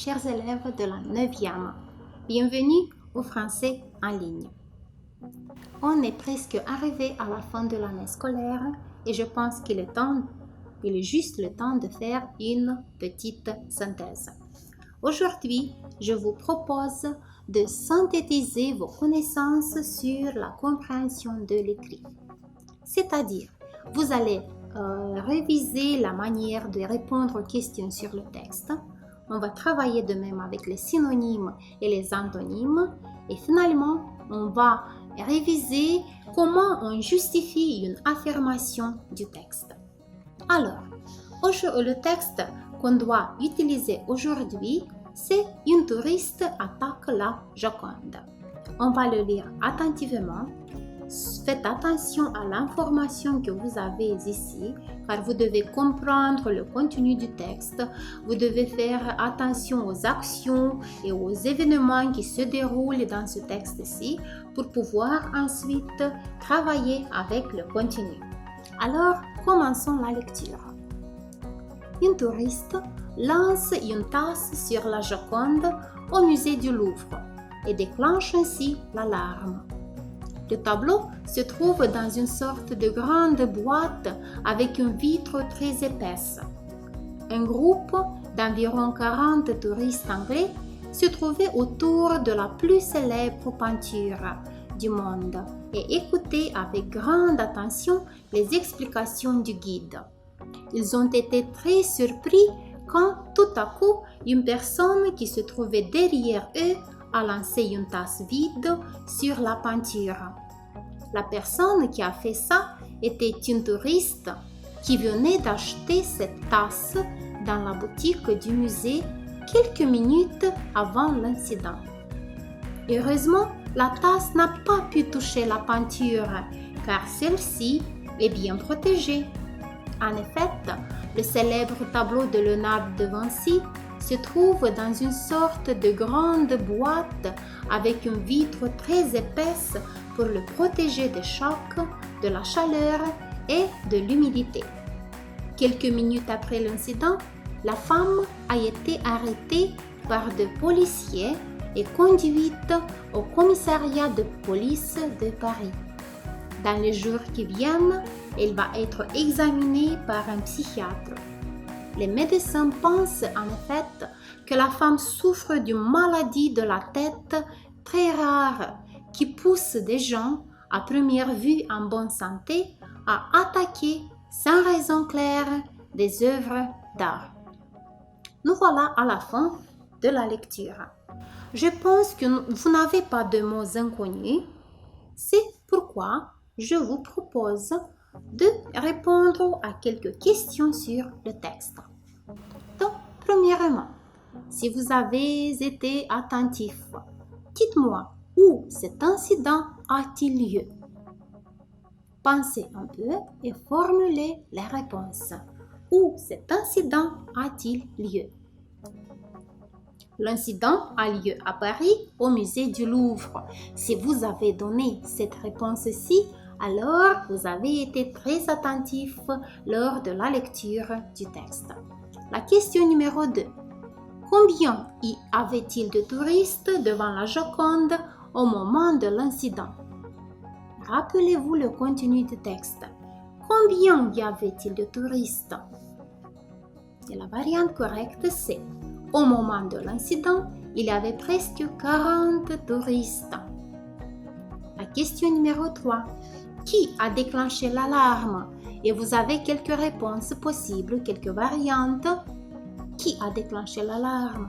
chers élèves de la 9e. Bienvenue au français en ligne. On est presque arrivé à la fin de l'année scolaire et je pense qu'il est juste le temps de faire une petite synthèse. Aujourd'hui, je vous propose de synthétiser vos connaissances sur la compréhension de l'écrit. C'est-à-dire, vous allez réviser la manière de répondre aux questions sur le texte. On va travailler de même avec les synonymes et les antonymes. Et finalement, on va réviser comment on justifie une affirmation du texte. Alors, le texte qu'on doit utiliser aujourd'hui, c'est « Une touriste attaque la Joconde ». On va le lire attentivement. Faites attention à l'information que vous avez ici, car vous devez comprendre le contenu du texte. Vous devez faire attention aux actions et aux événements qui se déroulent dans ce texte-ci pour pouvoir ensuite travailler avec le contenu. Alors, commençons la lecture. Une touriste lance une tasse sur la Joconde au musée du Louvre et déclenche ainsi l'alarme. Le tableau se trouve dans une sorte de grande boîte avec une vitre très épaisse. Un groupe d'environ 40 touristes anglais se trouvait autour de la plus célèbre peinture du monde et écoutaient avec grande attention les explications du guide. Ils ont été très surpris quand tout à coup une personne qui se trouvait derrière eux a lancé une tasse vide sur la peinture. La personne qui a fait ça était une touriste qui venait d'acheter cette tasse dans la boutique du musée quelques minutes avant l'incident. Heureusement, la tasse n'a pas pu toucher la peinture car celle-ci est bien protégée. En effet, le célèbre tableau de Léonard de Vinci se trouve dans une sorte de grande boîte avec une vitre très épaisse pour le protéger des chocs, de la chaleur et de l'humidité. Quelques minutes après l'incident, la femme a été arrêtée par des policiers et conduite au commissariat de police de Paris. Dans les jours qui viennent, elle va être examinée par un psychiatre. Les médecins pensent en effet que la femme souffre d'une maladie de la tête très rare qui pousse des gens, à première vue en bonne santé, à attaquer sans raison claire des œuvres d'art. Nous voilà à la fin de la lecture. Je pense que vous n'avez pas de mots inconnus. C'est pourquoi je vous propose de répondre à quelques questions sur le texte. Donc, premièrement, si vous avez été attentif, dites-moi où cet incident a-t-il lieu? Pensez un peu et formulez les réponses. Où cet incident a-t-il lieu? L'incident a lieu à Paris, au musée du Louvre. Si vous avez donné cette réponse-ci, alors vous avez été très attentif lors de la lecture du texte. La question numéro 2. Combien y avait-il de touristes devant la Joconde au moment de l'incident? Rappelez-vous le contenu du texte. Combien y avait-il de touristes? Et la variante correcte, c'est au moment de l'incident, il y avait presque 40 touristes. La question numéro 3. Qui a déclenché l'alarme? Et vous avez quelques réponses possibles, quelques variantes. Qui a déclenché l'alarme?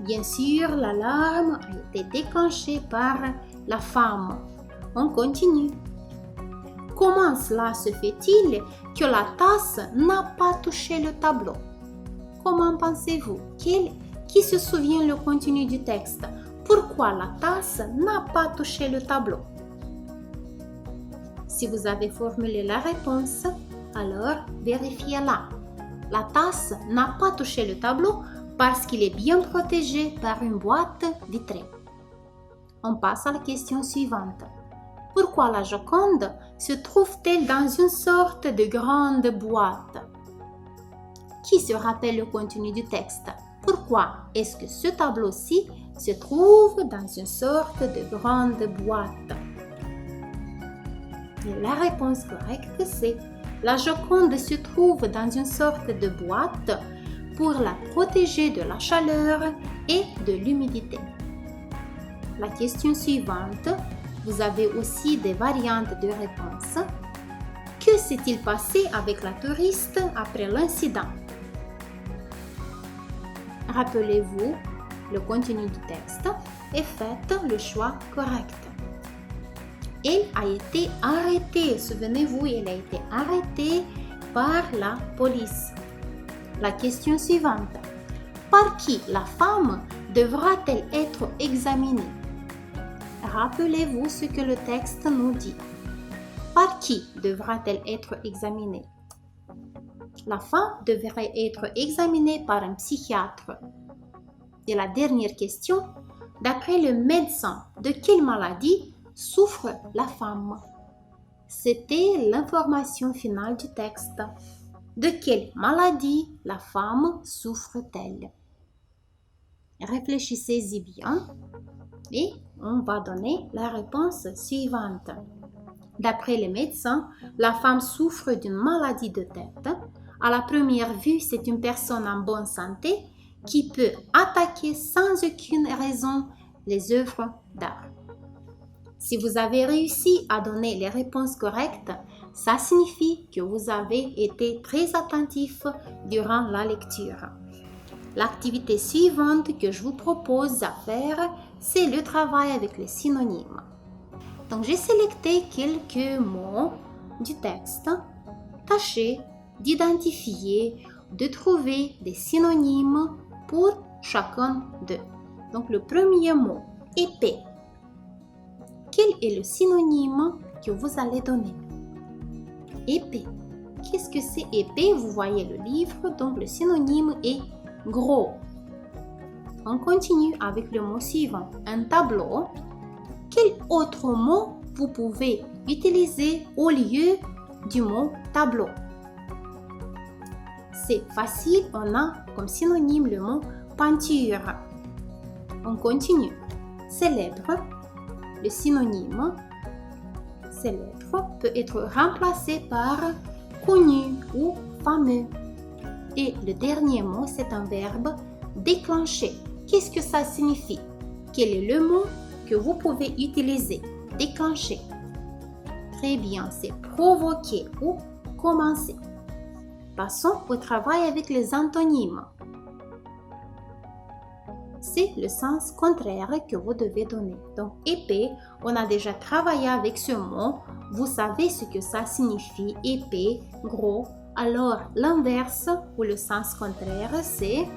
Bien sûr, l'alarme a été déclenchée par la femme. On continue. Comment cela se fait-il que la tasse n'a pas touché le tableau? Comment pensez-vous? Qui se souvient le contenu du texte? Pourquoi la tasse n'a pas touché le tableau? Si vous avez formulé la réponse, alors vérifiez-la. La tasse n'a pas touché le tableau parce qu'il est bien protégé par une boîte vitrée. On passe à la question suivante. Pourquoi la Joconde se trouve-t-elle dans une sorte de grande boîte? Qui se rappelle le contenu du texte? Pourquoi est-ce que ce tableau-ci se trouve dans une sorte de grande boîte? Et la réponse correcte, c'est la Joconde se trouve dans une sorte de boîte pour la protéger de la chaleur et de l'humidité. La question suivante, vous avez aussi des variantes de réponse. Que s'est-il passé avec la touriste après l'incident? Rappelez-vous le contenu du texte et faites le choix correct. Elle a été arrêtée, souvenez-vous, elle a été arrêtée par la police. La question suivante. Par qui la femme devra-t-elle être examinée? Rappelez-vous ce que le texte nous dit. Par qui devra-t-elle être examinée? La femme devrait être examinée par un psychiatre. Et la dernière question. D'après le médecin, de quelle maladie souffre la femme? C'était l'information finale du texte. De quelle maladie la femme souffre-t-elle? Réfléchissez-y bien et on va donner la réponse suivante. D'après les médecins, la femme souffre d'une maladie de tête. À la première vue, c'est une personne en bonne santé qui peut attaquer sans aucune raison les œuvres d'art. Si vous avez réussi à donner les réponses correctes, ça signifie que vous avez été très attentif durant la lecture. L'activité suivante que je vous propose à faire, c'est le travail avec les synonymes. Donc, j'ai sélecté quelques mots du texte. Tâchez d'identifier, de trouver des synonymes pour chacun d'eux. Donc, le premier mot, épais. Quel est le synonyme que vous allez donner? Épais. Qu'est-ce que c'est épais? Vous voyez le livre, donc le synonyme est gros. On continue avec le mot suivant, un tableau. Quel autre mot vous pouvez utiliser au lieu du mot tableau? C'est facile, on a comme synonyme le mot peinture. On continue. Célèbre. Le synonyme célèbre peut être remplacé par connu ou fameux. Et le dernier mot, c'est un verbe déclencher. Qu'est-ce que ça signifie? Quel est le mot que vous pouvez utiliser? Déclencher. Très bien, c'est provoquer ou commencer. Passons au travail avec les antonymes. C'est le sens contraire que vous devez donner. Donc, épais, on a déjà travaillé avec ce mot. Vous savez ce que ça signifie, épais, gros. Alors, l'inverse ou le sens contraire, c'est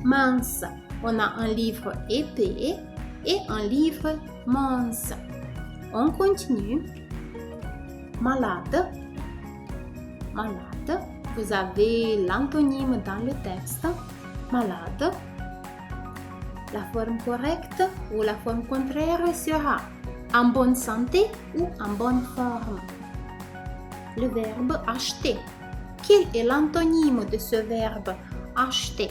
mince. On a un livre épais et un livre mince. On continue. Malade. Malade. Vous avez l'antonyme dans le texte. Malade. La forme correcte ou la forme contraire sera en bonne santé ou en bonne forme. Le verbe acheter. Quel est l'antonyme de ce verbe acheter?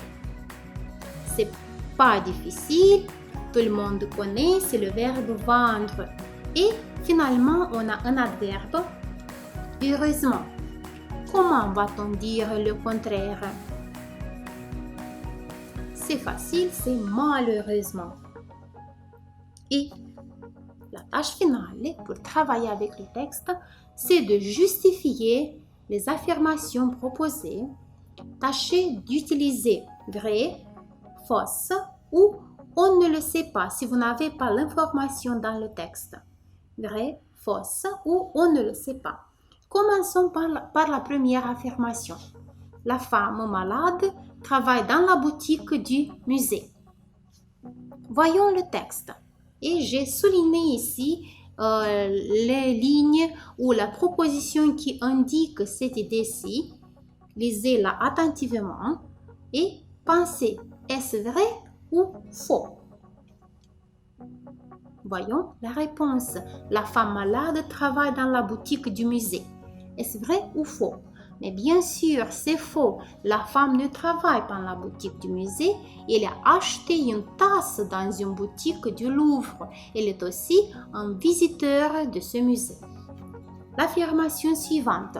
C'est pas difficile, tout le monde connaît, c'est le verbe vendre. Et finalement, on a un adverbe. Heureusement. Comment va-t-on dire le contraire? C'est facile, c'est malheureusement. Et la tâche finale pour travailler avec le texte, c'est de justifier les affirmations proposées. Tâchez d'utiliser vrai, fausse ou on ne le sait pas si vous n'avez pas l'information dans le texte. Vrai, fausse ou on ne le sait pas. Commençons par la première affirmation. La femme malade travaille dans la boutique du musée. Voyons le texte. Et j'ai souligné ici les lignes ou la proposition qui indique cette idée-ci. Lisez-la attentivement et pensez, est-ce vrai ou faux? Voyons la réponse. La femme malade travaille dans la boutique du musée. Est-ce vrai ou faux? Mais bien sûr, c'est faux. La femme ne travaille pas dans la boutique du musée. Elle a acheté une tasse dans une boutique du Louvre. Elle est aussi un visiteur de ce musée. L'affirmation suivante.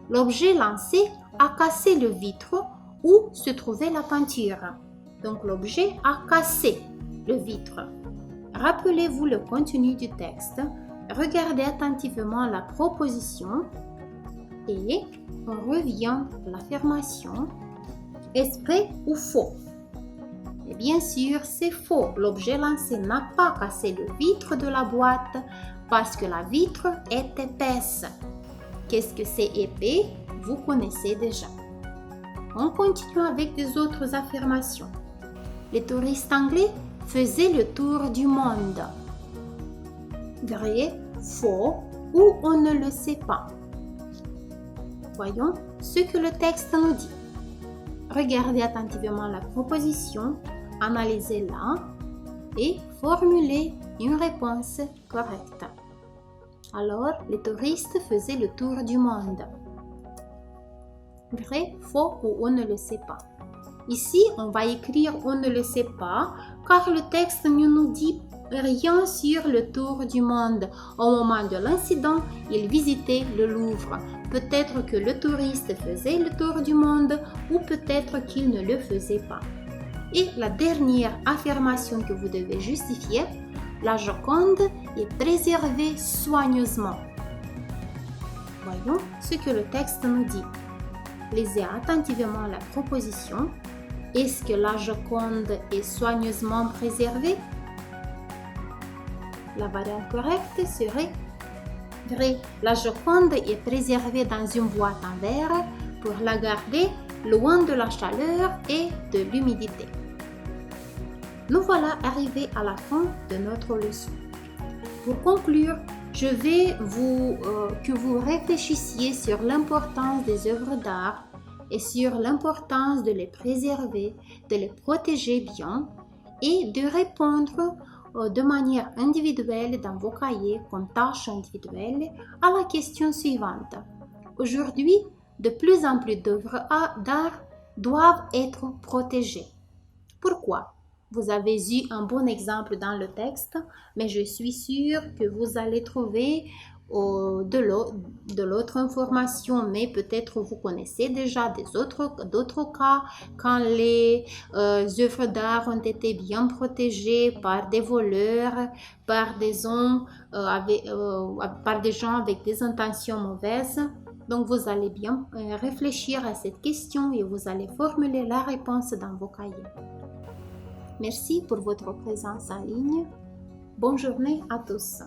L'objet lancé a cassé le vitre où se trouvait la peinture. Donc l'objet a cassé le vitre. Rappelez-vous le contenu du texte. Regardez attentivement la proposition et on revient à l'affirmation. Est-ce vrai ou faux? Et bien sûr, c'est faux. L'objet lancé n'a pas cassé le vitre de la boîte parce que la vitre est épaisse. Qu'est-ce que c'est épais? Vous connaissez déjà. On continue avec des autres affirmations. Les touristes anglais faisaient le tour du monde. Vrai, faux ou on ne le sait pas. Voyons ce que le texte nous dit. Regardez attentivement la proposition, analysez-la et formulez une réponse correcte. Alors, les touristes faisaient le tour du monde. Vrai, faux ou on ne le sait pas. Ici, on va écrire on ne le sait pas car le texte ne nous dit rien sur le tour du monde. Au moment de l'incident, il visitait le Louvre. Peut-être que le touriste faisait le tour du monde ou peut-être qu'il ne le faisait pas. Et la dernière affirmation que vous devez justifier, la Joconde est préservée soigneusement. Voyons ce que le texte nous dit. Lisez attentivement la proposition. Est-ce que la Joconde est soigneusement préservée? La variante correcte serait vrai. La Joconde est préservée dans une boîte en verre pour la garder loin de la chaleur et de l'humidité. Nous voilà arrivés à la fin de notre leçon. Pour conclure, je vais que vous réfléchissiez sur l'importance des œuvres d'art et sur l'importance de les préserver, de les protéger bien et de répondre de manière individuelle dans vos cahiers comme tâche individuelle à la question suivante. Aujourd'hui, de plus en plus d'œuvres d'art doivent être protégées. Pourquoi? Vous avez eu un bon exemple dans le texte, mais je suis sûre que vous allez trouver de l'autre information, mais peut-être vous connaissez déjà d'autres cas quand les œuvres d'art ont été bien protégées par des voleurs, par des gens avec des intentions mauvaises. Donc vous allez bien réfléchir à cette question et vous allez formuler la réponse dans vos cahiers. Merci pour votre présence en ligne. Bonne journée à tous.